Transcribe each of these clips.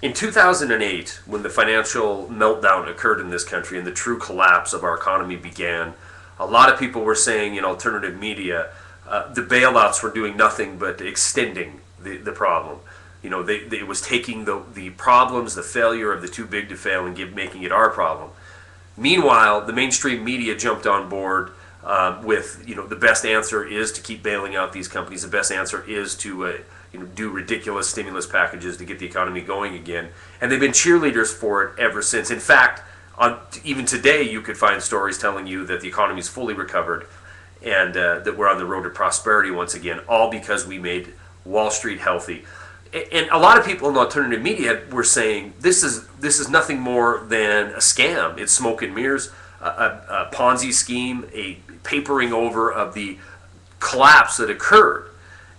In 2008, when the financial meltdown occurred in this country and the true collapse of our economy began, a lot of people were saying in alternative media the bailouts were doing nothing but extending the problem. It was taking the problems, the failure of the too big to fail, and making it our problem. Meanwhile, the mainstream media jumped on board with, the best answer is to keep bailing out these companies. The best answer is to do ridiculous stimulus packages to get the economy going again. And they've been cheerleaders for it ever since. In fact, even today, you could find stories telling you that the economy is fully recovered and that we're on the road to prosperity once again, all because we made Wall Street healthy. And a lot of people in alternative media were saying this is nothing more than a scam. It's smoke and mirrors, a Ponzi scheme, a papering over of the collapse that occurred,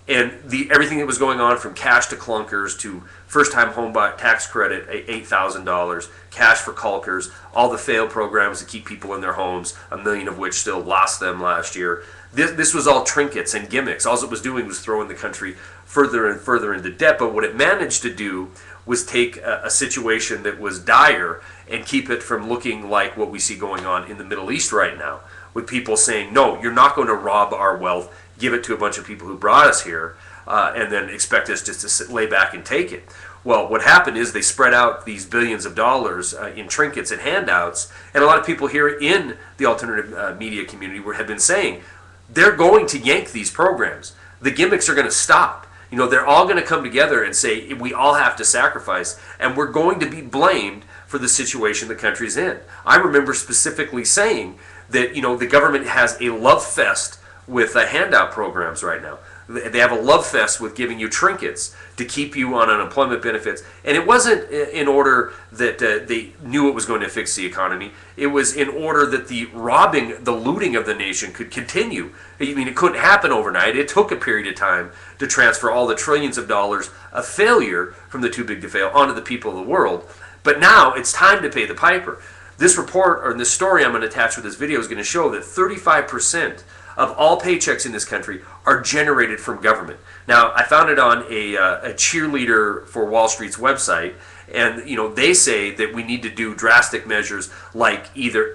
and everything that was going on, from cash to clunkers to first-time home buy tax credit, $8,000, cash for clunkers, all the failed programs to keep people in their homes, a million of which still lost them last year. This was all trinkets and gimmicks. All it was doing was throwing the country further and further into debt. But what it managed to do was take a situation that was dire and keep it from looking like what we see going on in the Middle East right now, with people saying, no, you're not going to rob our wealth, give it to a bunch of people who brought us here, and then expect us just to lay back and take it. Well, what happened is they spread out these billions of dollars in trinkets and handouts, and a lot of people here in the alternative media community have been saying they're going to yank these programs. The gimmicks are going to stop. They're all going to come together and say we all have to sacrifice, and we're going to be blamed for the situation the country's in. I remember specifically saying that the government has a love fest with handout programs right now. They have a love fest with giving you trinkets to keep you on unemployment benefits. And it wasn't in order that they knew it was going to fix the economy. It was in order that the looting of the nation could continue. I mean, it couldn't happen overnight. It took a period of time to transfer all the trillions of dollars of failure from the too big to fail onto the people of the world. But now it's time to pay the piper. This report, or this story I'm going to attach with this video, is going to show that 35% of all paychecks in this country are generated from government. Now, I found it on a cheerleader for Wall Street's website, and they say that we need to do drastic measures like either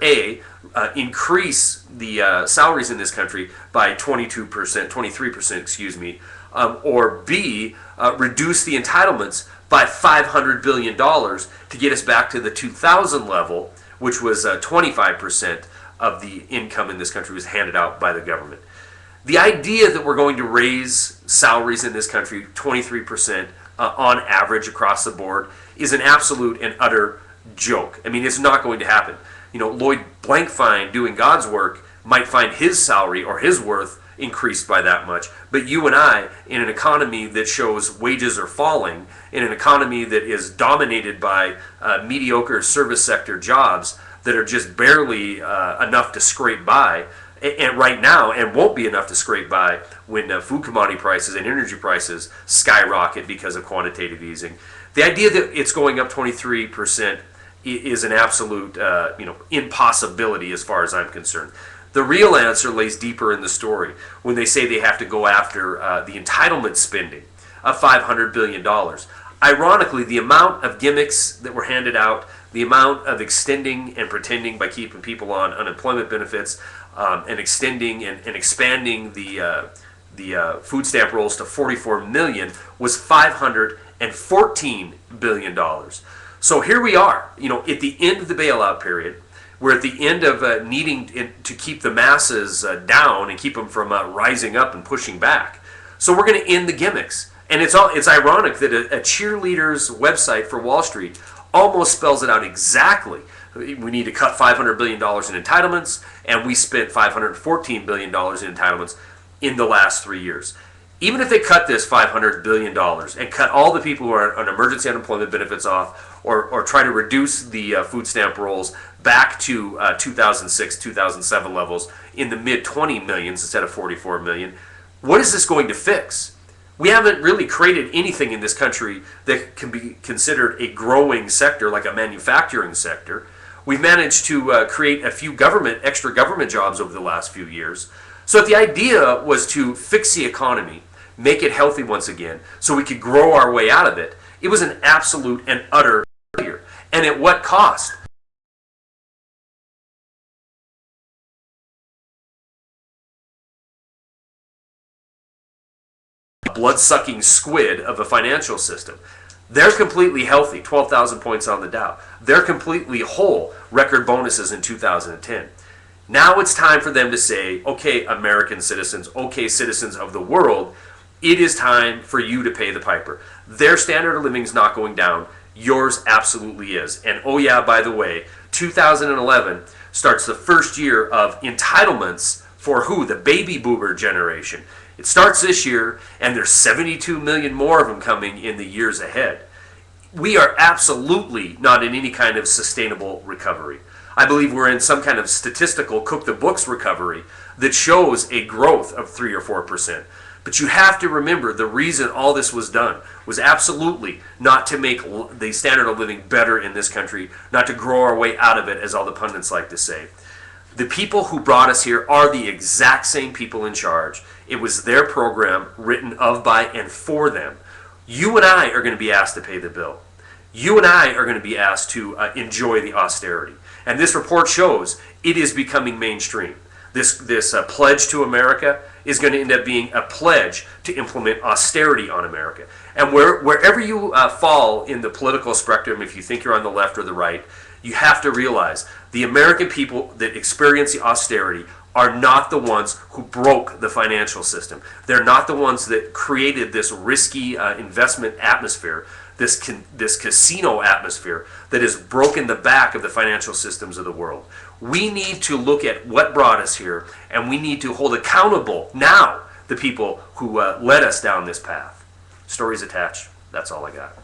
increase the salaries in this country by 23%, excuse me, or B, reduce the entitlements by $500 billion to get us back to the 2000 level, which was 25% of the income in this country was handed out by the government. The idea that we're going to raise salaries in this country 23% on average across the board is an absolute and utter joke. I mean, it's not going to happen. Lloyd Blankfein, doing God's work, might find his salary or his worth increased by that much. But you and I, in an economy that shows wages are falling, in an economy that is dominated by mediocre service sector jobs that are just barely enough to scrape by, and right now, and won't be enough to scrape by when food commodity prices and energy prices skyrocket because of quantitative easing. The idea that it's going up 23% is an absolute impossibility as far as I'm concerned. The real answer lays deeper in the story when they say they have to go after the entitlement spending of $500 billion. Ironically, the amount of gimmicks that were handed out, the amount of extending and pretending by keeping people on unemployment benefits, and extending and expanding the food stamp rolls to 44 million was $514 billion. So here we are, at the end of the bailout period. We're at the end of needing to keep the masses down and keep them from rising up and pushing back. So we're going to end the gimmicks. And it's ironic that a cheerleader's website for Wall Street almost spells it out exactly. We need to cut $500 billion in entitlements, and we spent $514 billion in entitlements in the last 3 years. Even if they cut this $500 billion and cut all the people who are on emergency unemployment benefits off, or try to reduce the food stamp rolls back to 2006, 2007 levels in the mid-20 millions instead of 44 million, what is this going to fix? We haven't really created anything in this country that can be considered a growing sector, like a manufacturing sector. We've managed to create a few extra government jobs over the last few years. So if the idea was to fix the economy, make it healthy once again, so we could grow our way out of it, It was an absolute and utter failure. And at what cost? Blood-sucking squid of a financial system. They're completely healthy, 12,000 points on the Dow. They're completely whole, record bonuses in 2010. Now it's time for them to say, okay, American citizens, okay, citizens of the world, it is time for you to pay the piper. Their standard of living is not going down. Yours absolutely is. And oh yeah, by the way, 2011 starts the first year of entitlements for who? The baby boomer generation. It starts this year, and there's 72 million more of them coming in the years ahead. We are absolutely not in any kind of sustainable recovery. I believe we're in some kind of statistical cook-the-books recovery that shows a growth of 3 or 4%. But you have to remember the reason all this was done was absolutely not to make the standard of living better in this country, not to grow our way out of it, as all the pundits like to say. The people who brought us here are the exact same people in charge. It was their program written of, by, and for them. You and I are going to be asked to pay the bill. You and I are going to be asked to enjoy the austerity. And this report shows it is becoming mainstream. This pledge to America is going to end up being a pledge to implement austerity on America. And wherever you fall in the political spectrum, if you think you're on the left or the right, you have to realize the American people that experience the austerity are not the ones who broke the financial system. They're not the ones that created this risky investment atmosphere, this casino atmosphere that has broken the back of the financial systems of the world. We need to look at what brought us here, and we need to hold accountable now the people who led us down this path. Stories attached. That's all I got.